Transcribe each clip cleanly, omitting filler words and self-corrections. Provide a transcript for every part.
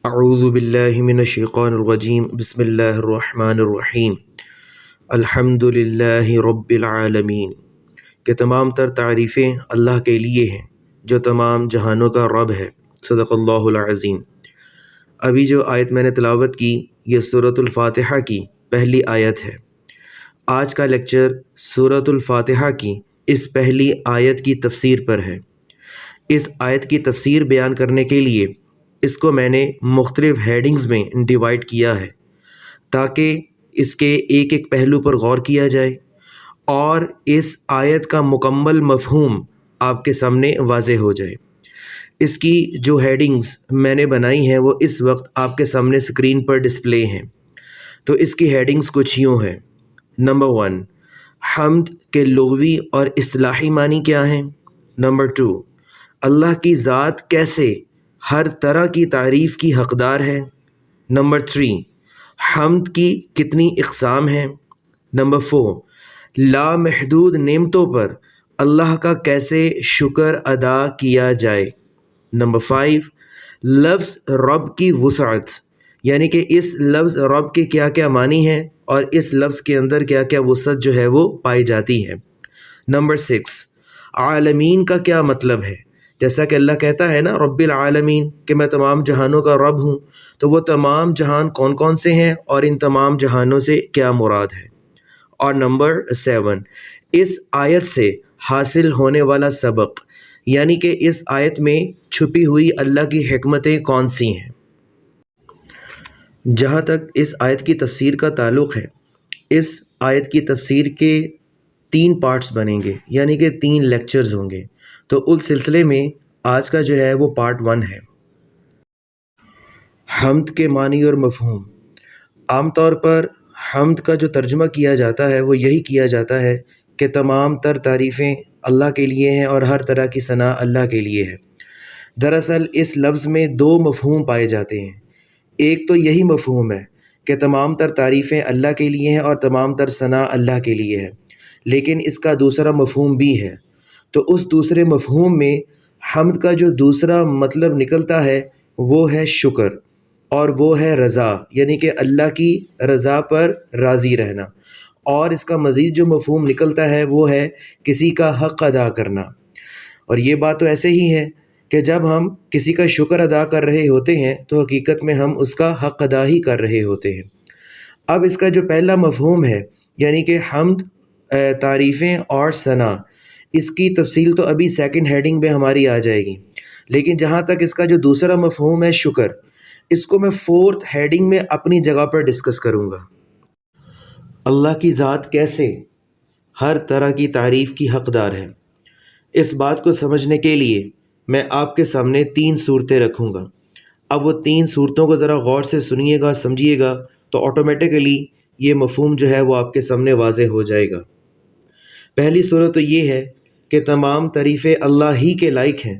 اعوذ باللہ من الشیطان الرجیم بسم اللہ الرحمن الرحیم الحمد للہ رب العالمین کہ تمام تر تعریفیں اللہ کے لیے ہیں جو تمام جہانوں کا رب ہے۔ صدق اللہ العظیم۔ ابھی جو آیت میں نے تلاوت کی یہ سورۃ الفاتحہ کی پہلی آیت ہے۔ آج کا لیکچر سورۃ الفاتحہ کی اس پہلی آیت کی تفسیر پر ہے۔ اس آیت کی تفسیر بیان کرنے کے لیے اس کو میں نے مختلف ہیڈنگز میں ڈیوائیڈ کیا ہے تاکہ اس کے ایک ایک پہلو پر غور کیا جائے اور اس آیت کا مکمل مفہوم آپ کے سامنے واضح ہو جائے۔ اس کی جو ہیڈنگز میں نے بنائی ہیں وہ اس وقت آپ کے سامنے سکرین پر ڈسپلے ہیں۔ تو اس کی ہیڈنگز کچھ یوں ہیں۔ نمبر 1، حمد کے لغوی اور اصطلاحی معنی کیا ہیں۔ نمبر 2، اللہ کی ذات کیسے ہر طرح کی تعریف کی حقدار ہے۔ نمبر 3، حمد کی کتنی اقسام ہیں۔ نمبر 4، لامحدود نعمتوں پر اللہ کا کیسے شکر ادا کیا جائے۔ نمبر 5، لفظ رب کی وسعت، یعنی کہ اس لفظ رب کے کیا کیا معنی ہیں اور اس لفظ کے اندر کیا کیا وسعت جو ہے وہ پائی جاتی ہے۔ نمبر 6، عالمین کا کیا مطلب ہے۔ جیسا کہ اللہ کہتا ہے نا رب العالمین کہ میں تمام جہانوں کا رب ہوں، تو وہ تمام جہان کون کون سے ہیں اور ان تمام جہانوں سے کیا مراد ہے۔ اور نمبر 7، اس آیت سے حاصل ہونے والا سبق، یعنی کہ اس آیت میں چھپی ہوئی اللہ کی حکمتیں کون سی ہیں۔ جہاں تک اس آیت کی تفسیر کا تعلق ہے، اس آیت کی تفسیر کے 3 پارٹس بنیں گے، یعنی کہ 3 لیکچرز ہوں گے۔ تو اس سلسلے میں آج کا جو ہے وہ پارٹ 1 ہے۔ حمد کے معنی اور مفہوم۔ عام طور پر حمد کا جو ترجمہ کیا جاتا ہے وہ یہی کیا جاتا ہے کہ تمام تر تعریفیں اللہ کے لیے ہیں اور ہر طرح کی ثنا اللہ کے لیے ہے۔ دراصل اس لفظ میں 2 مفہوم پائے جاتے ہیں۔ ایک تو یہی مفہوم ہے کہ تمام تر تعریفیں اللہ کے لیے ہیں اور تمام تر ثنا اللہ کے لیے ہے، لیکن اس کا دوسرا مفہوم بھی ہے۔ تو اس دوسرے مفہوم میں حمد کا جو دوسرا مطلب نکلتا ہے وہ ہے شکر، اور وہ ہے رضا، یعنی کہ اللہ کی رضا پر راضی رہنا۔ اور اس کا مزید جو مفہوم نکلتا ہے وہ ہے کسی کا حق ادا کرنا۔ اور یہ بات تو ایسے ہی ہے کہ جب ہم کسی کا شکر ادا کر رہے ہوتے ہیں تو حقیقت میں ہم اس کا حق ادا ہی کر رہے ہوتے ہیں۔ اب اس کا جو پہلا مفہوم ہے یعنی کہ حمد، تعریفیں اور ثنا، اس کی تفصیل تو ابھی سیکنڈ ہیڈنگ میں ہماری آ جائے گی، لیکن جہاں تک اس کا جو دوسرا مفہوم ہے شکر، اس کو میں 4تھ ہیڈنگ میں اپنی جگہ پر ڈسکس کروں گا۔ اللہ کی ذات کیسے ہر طرح کی تعریف کی حقدار ہے، اس بات کو سمجھنے کے لیے میں آپ کے سامنے 3 صورتیں رکھوں گا۔ اب وہ 3 صورتوں کو ذرا غور سے سنیے گا، سمجھیے گا، تو آٹومیٹیکلی یہ مفہوم جو ہے وہ آپ کے سامنے واضح ہو جائے گا۔ پہلی صورت تو یہ ہے کہ تمام تعریفیں اللہ ہی کے لائق ہیں،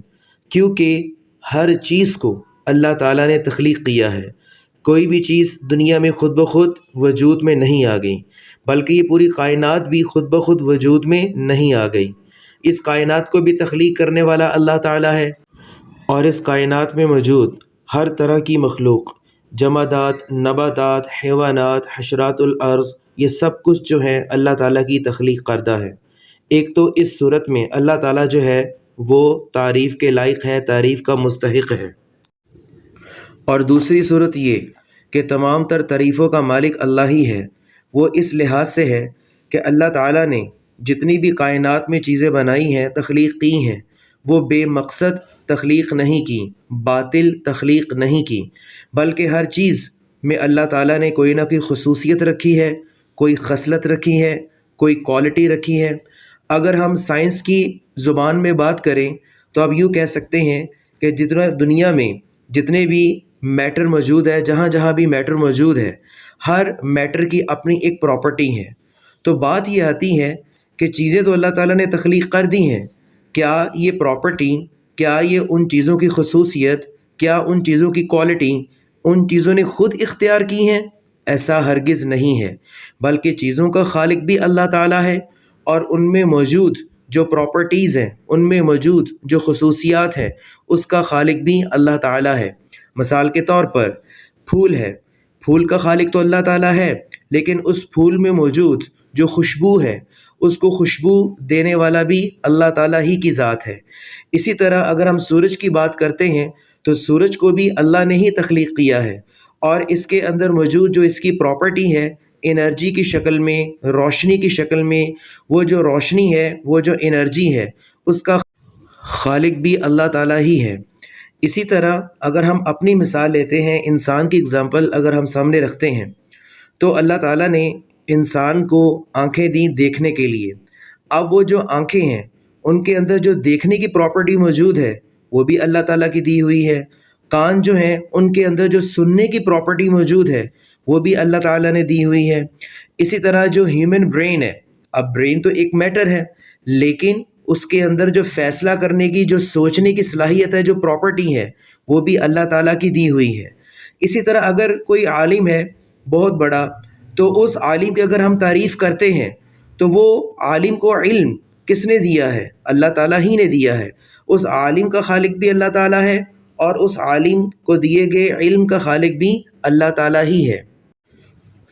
کیونکہ ہر چیز کو اللہ تعالیٰ نے تخلیق کیا ہے۔ کوئی بھی چیز دنیا میں خود بخود وجود میں نہیں آ گئی، بلکہ یہ پوری کائنات بھی خود بخود وجود میں نہیں آ گئی۔ اس کائنات کو بھی تخلیق کرنے والا اللہ تعالیٰ ہے، اور اس کائنات میں موجود ہر طرح کی مخلوق، جمادات، نباتات، حیوانات، حشرات الارض، یہ سب کچھ جو ہے اللہ تعالیٰ کی تخلیق کردہ ہے۔ ایک تو اس صورت میں اللہ تعالیٰ جو ہے وہ تعریف کے لائق ہے، تعریف کا مستحق ہے۔ اور دوسری صورت یہ کہ تمام تر تعریفوں کا مالک اللہ ہی ہے۔ وہ اس لحاظ سے ہے کہ اللہ تعالیٰ نے جتنی بھی کائنات میں چیزیں بنائی ہیں، تخلیق کی ہیں، وہ بے مقصد تخلیق نہیں کی، باطل تخلیق نہیں کی، بلکہ ہر چیز میں اللہ تعالیٰ نے کوئی نہ کوئی خصوصیت رکھی ہے، کوئی خصلت رکھی ہے، کوئی کوالٹی رکھی ہے۔ اگر ہم سائنس کی زبان میں بات کریں تو آپ یوں کہہ سکتے ہیں کہ جتنا دنیا میں جتنے بھی میٹر موجود ہے، جہاں جہاں بھی میٹر موجود ہے، ہر میٹر کی اپنی ایک پراپرٹی ہے۔ تو بات یہ آتی ہے کہ چیزیں تو اللہ تعالیٰ نے تخلیق کر دی ہیں، کیا یہ پراپرٹی، کیا یہ ان چیزوں کی خصوصیت، کیا ان چیزوں کی کوالٹی ان چیزوں نے خود اختیار کی ہیں؟ ایسا ہرگز نہیں ہے، بلکہ چیزوں کا خالق بھی اللہ تعالیٰ ہے، اور ان میں موجود جو پراپرٹیز ہیں، ان میں موجود جو خصوصیات ہیں، اس کا خالق بھی اللہ تعالیٰ ہے۔ مثال کے طور پر پھول ہے، پھول کا خالق تو اللہ تعالیٰ ہے، لیکن اس پھول میں موجود جو خوشبو ہے اس کو خوشبو دینے والا بھی اللہ تعالیٰ ہی کی ذات ہے۔ اسی طرح اگر ہم سورج کی بات کرتے ہیں تو سورج کو بھی اللہ نے ہی تخلیق کیا ہے، اور اس کے اندر موجود جو اس کی پراپرٹی ہے انرجی کی شکل میں، روشنی کی شکل میں، وہ جو روشنی ہے، وہ جو انرجی ہے، اس کا خالق بھی اللہ تعالیٰ ہی ہے۔ اسی طرح اگر ہم اپنی مثال لیتے ہیں، انسان کی اگزامپل اگر ہم سامنے رکھتے ہیں تو اللہ تعالیٰ نے انسان کو آنکھیں دیں دیکھنے کے لیے۔ اب وہ جو آنکھیں ہیں ان کے اندر جو دیکھنے کی پراپرٹی موجود ہے وہ بھی اللہ تعالیٰ کی دی ہوئی ہے۔ کان جو ہیں ان کے اندر جو سننے کی پراپرٹی موجود ہے وہ بھی اللہ تعالیٰ نے دی ہوئی ہے۔ اسی طرح جو ہیومن برین ہے، اب برین تو ایک میٹر ہے، لیکن اس کے اندر جو فیصلہ کرنے کی، جو سوچنے کی صلاحیت ہے، جو پراپرٹی ہے، وہ بھی اللہ تعالیٰ کی دی ہوئی ہے۔ اسی طرح اگر کوئی عالم ہے بہت بڑا، تو اس عالم کی اگر ہم تعریف کرتے ہیں تو وہ عالم کو علم کس نے دیا ہے؟ اللہ تعالیٰ ہی نے دیا ہے۔ اس عالم کا خالق بھی اللہ تعالیٰ ہے، اور اس عالم کو دیے گئے علم کا خالق بھی اللہ تعالیٰ ہی ہے۔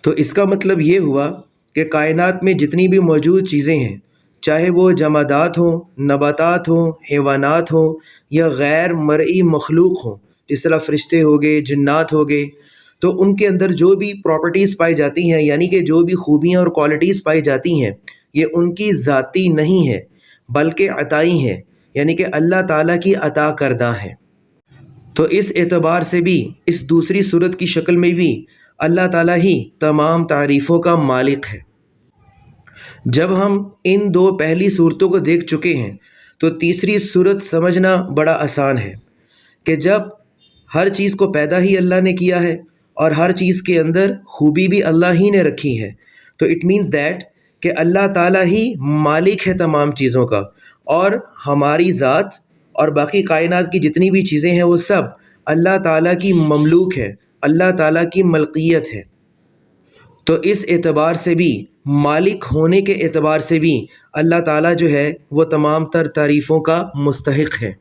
تو اس کا مطلب یہ ہوا کہ کائنات میں جتنی بھی موجود چیزیں ہیں، چاہے وہ جمادات ہوں، نباتات ہوں، حیوانات ہوں، یا غیر مرئی مخلوق ہوں، جس طرح فرشتے ہو گئے، جنات ہو گئے، تو ان کے اندر جو بھی پراپرٹیز پائی جاتی ہیں، یعنی کہ جو بھی خوبیاں اور کوالٹیز پائی جاتی ہیں، یہ ان کی ذاتی نہیں ہے بلکہ عطائی ہیں، یعنی کہ اللہ تعالیٰ کی عطا کردہ ہیں۔ تو اس اعتبار سے بھی، اس دوسری صورت کی شکل میں بھی اللہ تعالیٰ ہی تمام تعریفوں کا مالک ہے۔ جب ہم ان دو پہلی صورتوں کو دیکھ چکے ہیں تو تیسری صورت سمجھنا بڑا آسان ہے کہ جب ہر چیز کو پیدا ہی اللہ نے کیا ہے اور ہر چیز کے اندر خوبی بھی اللہ ہی نے رکھی ہے، تو اٹ مینز دیٹ کہ اللہ تعالیٰ ہی مالک ہے تمام چیزوں کا، اور ہماری ذات اور باقی کائنات کی جتنی بھی چیزیں ہیں وہ سب اللہ تعالیٰ کی مملوک ہے، اللہ تعالیٰ کی ملکیت ہے۔ تو اس اعتبار سے بھی، مالک ہونے کے اعتبار سے بھی اللہ تعالیٰ جو ہے وہ تمام تر تعریفوں کا مستحق ہے۔